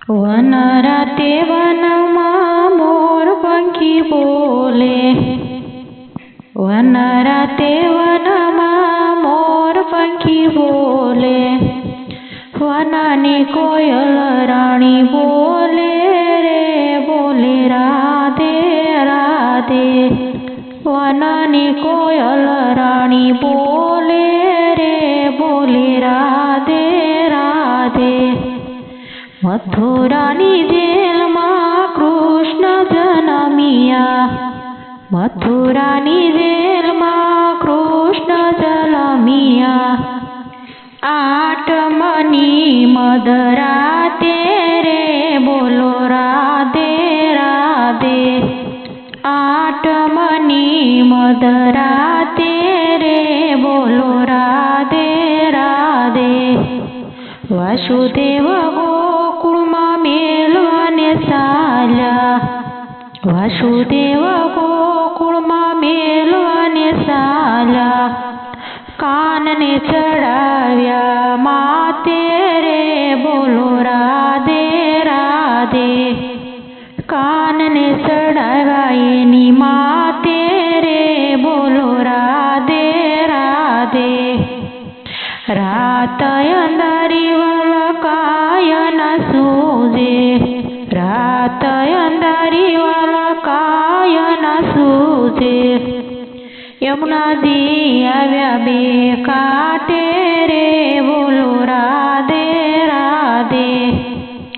One રાતે વનમાં મોર પંખી બોલે, વન રાતે વનમાં મોર પંખી બોલે, વનની કોયલ રાણી બોલે રે બોલે રાધે રાધે, વનની કોયલ રાણી બોલે રે બોલે રાધે રાધે. મથુરાની જેલમાં કૃષ્ણ જન્મ્યા, મથુરાની જેલમાં કૃષ્ણ જન્મ્યા. આઠમની મધરાતે રે બોલો રાધે રાધે, આઠમની મધરાતે રે બોલો રાધે રાધે. વાસુદેવ ગોકુળમાં મેલવાને ચાલ્યા, વાસુદેવ ગોકુળમાં મેલવાને ચાલ્યા. કાનને ચડાવ્યા માતે રે બોલો રાધે રાધે, કાનને ચડાવ્યા એની માતે રે બોલો રાધે રાધે. રાત અંધારી વળકાય ન સૂજે, રાત અંધારી વળકાય ન સૂજે. યમુનાજી આવ્યા બે કાંઠે રે બોલો રાધે રાધે,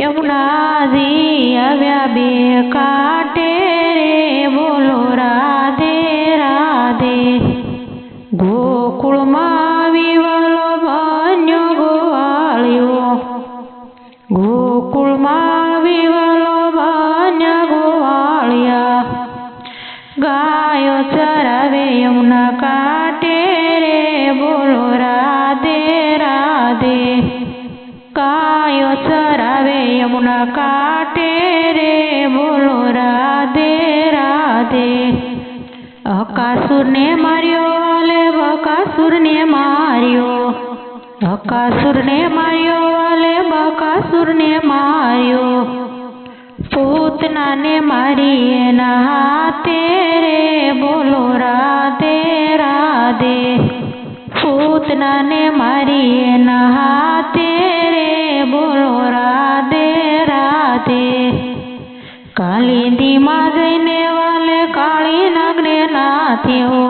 યમુનાજી આવ્યા બે કાંઠે રે બોલો રાધે રાધે. ગોકુળમાં વિવલ બન્યો ગોવાળિયો, ગોકુળમાં વિવલ બન્યા ગોવાળિયા. ગાયો ચરાવે યમુના કાંઠે રે બોલો રાધે રાધે, ગાયો ચરાવે યમુના કાંઠે રે બોલો રાધે રાધે. અકાસુરને માર્યો વાલે બકાસુરને માર્યો, બકાસુરને માર્યો વાલે બકાસુરને માર્યો. પૂતનાને મારી એના હાથે રે બોલો રાધે રાધે, પૂતનાને મારી એના હાથે રે બોલો રાધે રાધે. કાલિંદીમાં જઈને વાલે કાળી નાગને નાથ્યો,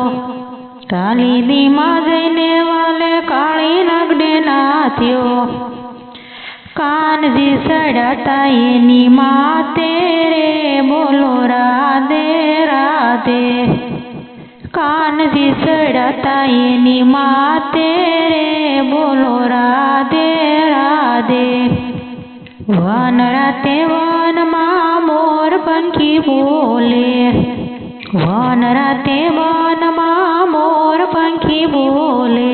કાલિંદીમાં જઈને વાલે કાળી નાગને નાથ્યો. કાનજી ચડાતા એની માતે રે બોલો રાધે રાધે, કાનજી ચડાતા એની માતે રે બોલો રાધે રાધે. વન રાતે વનમાં મોર પંખી બોલે, વન રાતે વનમાં મોર પંખી બોલે,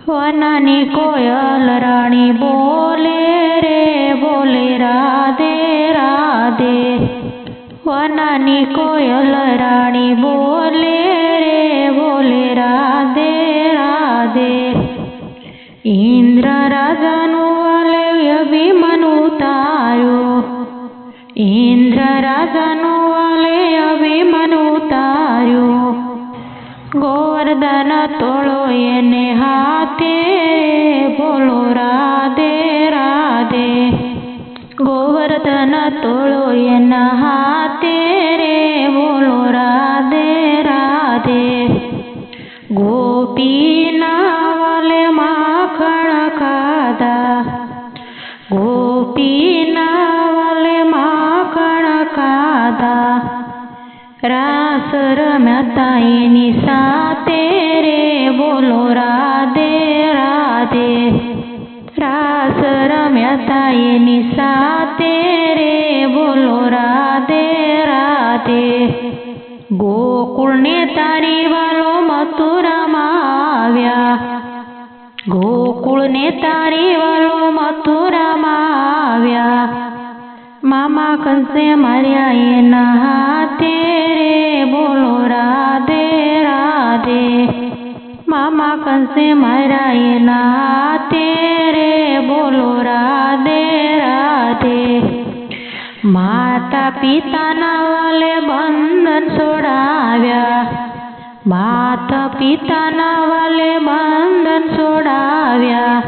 વનની કોયલ રાણી બોલે રે બોલે રાધે રાધે, વનની કોયલ રાણી બોલે રે બોલે રાધે રાધે. ઇન્દ્ર રાજાનું વાલે અભિમાન ઉતાર્યો, ઇન્દ્ર રાજાનું વાલે અભિમાન ઉતાર્યો. ગોવર્ધન તોળો એને હાથે બોલો રાધે રાધે, ગોવર્ધન તોળો એના હાથે રે બોલો રાધે રાધે. ગોપીના વાલે માખણ ખાધા, ગોપીના વાલે માખણ ખાધા. રાસ રમ્યા એની સાથે રે બોલો રાધે રાધે, રાસ રમ્યા એની સાથે રે બોલો રાધે રાધે. ગોકુળને તારી વાલો મથુરામાં આવ્યા, ગોકુળને તારી વાલો મથુરામાં આવ્યા. મામા કંસે માર્યા એના હાથે રે બોલો રાધે રાધે, મામા કંસે માર્યા એના હાથે રે બોલો રાધે રાધે. માતા પિતાના વાલે બંધન છોડાવ્યા, માતા પિતાના વાલે બંધન છોડાવ્યા,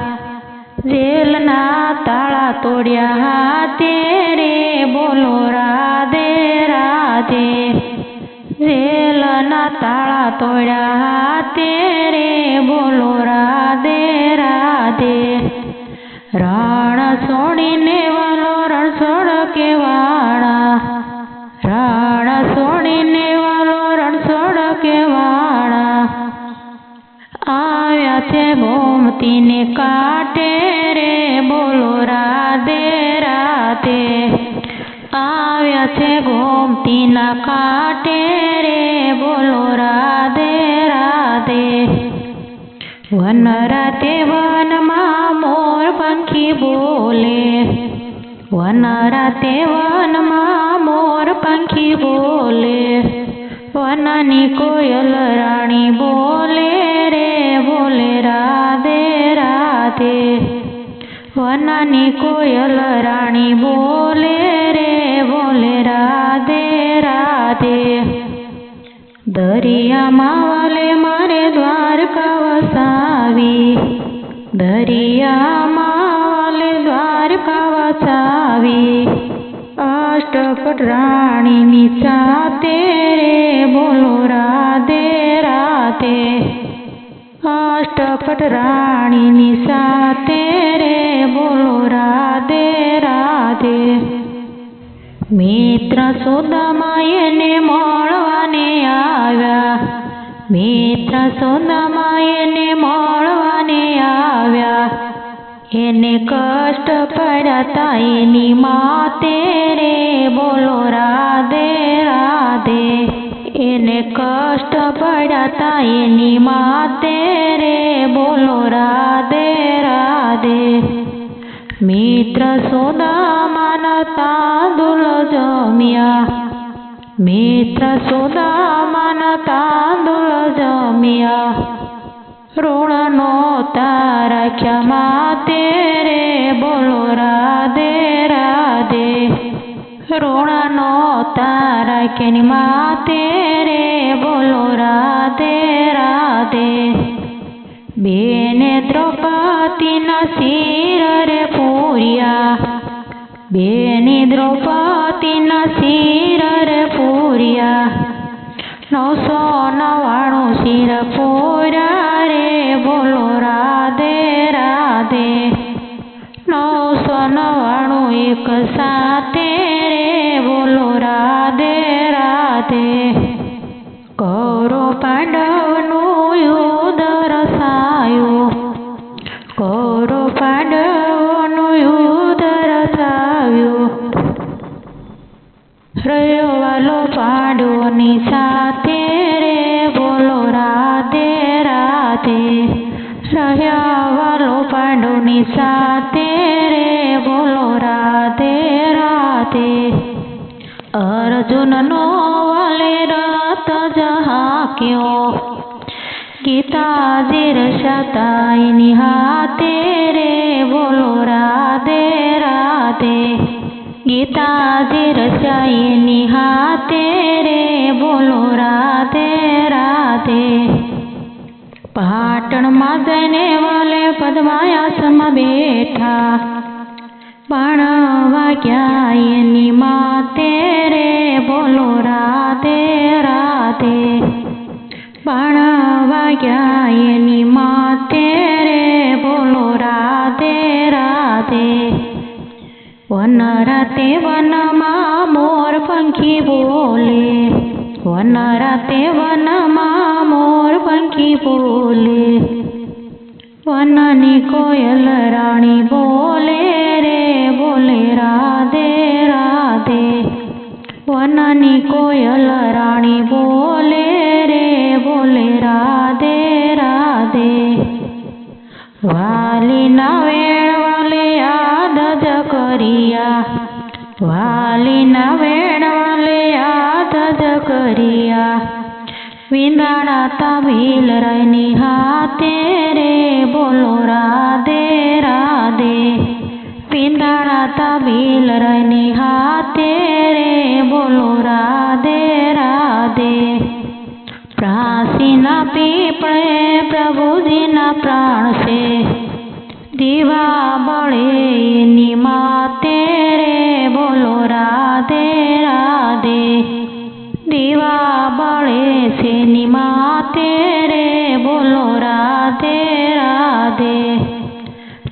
જેલના તાળા તોડ્યા હાથે રે બોલો રાધે રાધે, જેલના તાળા તોડ્યા હાથે રે બોલો રાધે રાધે, રણ છોડીને વાલો રણછોડ કેવાણા, રણ છોડીને વાલો રણછોડ કેવાણા, આવ્યા છે ગોમતીને કાંઠે રે બોલો રાધે રાધે, આવ્યા છે ગોમતીના કાંઠે રે બોલો રાધે રાધે, વન રાતે વનમાં મોર પંખી બોલે, વન રાતે વનમાં મોર પંખી બોલે, વનની કોયલ રાણી બોલે રે બોલે રાધે રાધે, વનની કોયલ રાણી બોલે રે બોલે રાધે રાધે, દરિયામાં વાલે મારે દ્વારકા વસાવી, દરિયામાં વાલે દ્વારકા વસાવી, અષ્ટપટ રાણીની સાથે રે બોલો રાધે રાધે, અષ્ટપટ રાણીની સાથે રે બોલો રાધે રાધે, મિત્ર સુદામા એને મળવાને આવ્યા, મિત્ર સુદામા એને મળવાને આવ્યા, એને કષ્ટ પડ્યા તા એની માતે રે બોલો રાધે રાધે, એને કષ્ટ પડ્યા તા એની માતે રે બોલો રાધે રાધે, મિત્ર સુદામાના તાંદુલ જમ્યા, મિત્ર સુદામાના તાંદુલ જમ્યા, ઋણનો તારાખ્યા માતે રે બોલો રાધે રાધે, ઋણનો તારાખ્યાની માતે રે બોલો રાધે રાધે, બેને દ્રૌપદીના શિર રે પૂર્યા, બેને દ્રૌપદીના શિર રે પૂર્યા, 999 શિર પૂર્યા રે બોલો રાધે રાધે, 999 એક સાથે રે બોલો રાધે રાધે, કૌરવ પાંડવનું યુદ્ધ રસાયું, કૌરવ પાંડવનું યુદ્ધ રસાયું, રહ્યો વાલો પાંડવોની સાથે રે બોલો રાધે રાધે, રહ્યા વાલો પાંડવોની સાથે રે બોલો રાધે રાધે, અર્જુનનો વાલે રથ જહાક્યો, ગીતાજી રસાતાઈની હાથે રે બોલો રાધે રાધે, ગીતાજી રચાઈની હાથે રે બોલો રાધે રાધે, પાટણમાં જઈને વાલે પદ્માસનમાં બેઠા, બાણ વાગ્યા એની માતે રે બોલો રાધે રાધે, બાણ વાગ્યા એની માતે રે બોલો રાધે રાધે, વન રાતે વનમાં મોર પંખી બોલે, વન રાતે વનમાં મોર પંખી બોલે, વનની કોયલ રાણી બોલે રે બોલે રાધે રાધે, વનની કોયલ રાણી બોલે રે બોલે રાધે રાધે, વાલીના વેણ વાલે યાદ જ કર્યા, વાલીના વેણ વાલે યાદ જ કર્યા, વિંદાણા તમિલ રૈની હાથે રે બોલો રાધે રાધે, વિંદાણા રાતા બિલરની હાથે રે બોલો રાધે રાધે પ્રાસીના પીપળે પ્રભુજીના પ્રાણ છે દીવા બળે એની માતે રે બોલો રાધે રાધે દીવા બળે છે એની માતે રે બોલો રાધે રાધે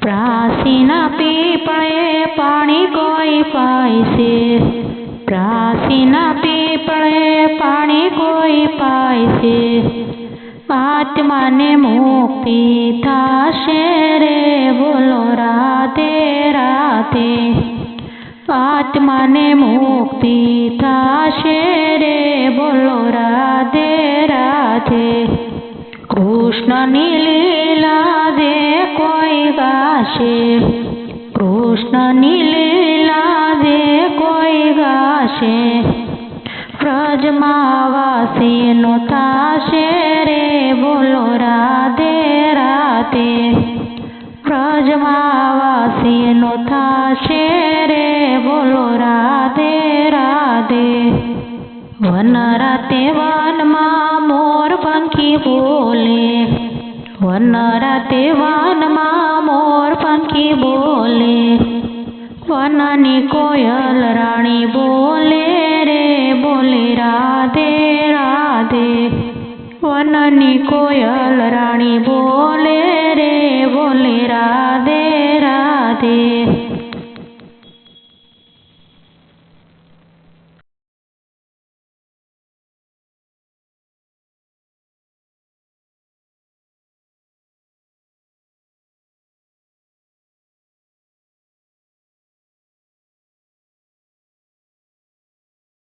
પ્રાસીના પીપળે પાણી કોઈ પાય છે પ્રાસીના પીપળે પાણી કોઈ પાય છે આત્માને મુક્તિ થાશે રે બોલો રાધે રાધે આત્માને મુક્તિ થાશે રે બોલો રાધે રાધે કૃષ્ણની લીલા જે કોઈ ગાશે કૃષ્ણની લીલા જે કોઈ ગાશે વ્રજમાં વાસીનો થાશે રે બોલો રાધે રાધે વ્રજમાં વાસીનો થાશે રે બોલો રાધે રાધે વન રાતે વનમાં મોર પંખી બોલે વન રાતે વનમાં મોર પંખી બોલે વનની કોયલ રાણી બોલે રે બોલે રાધે રાધે વનની કોયલ રાણી બોલે રે બોલે રાધે રાધે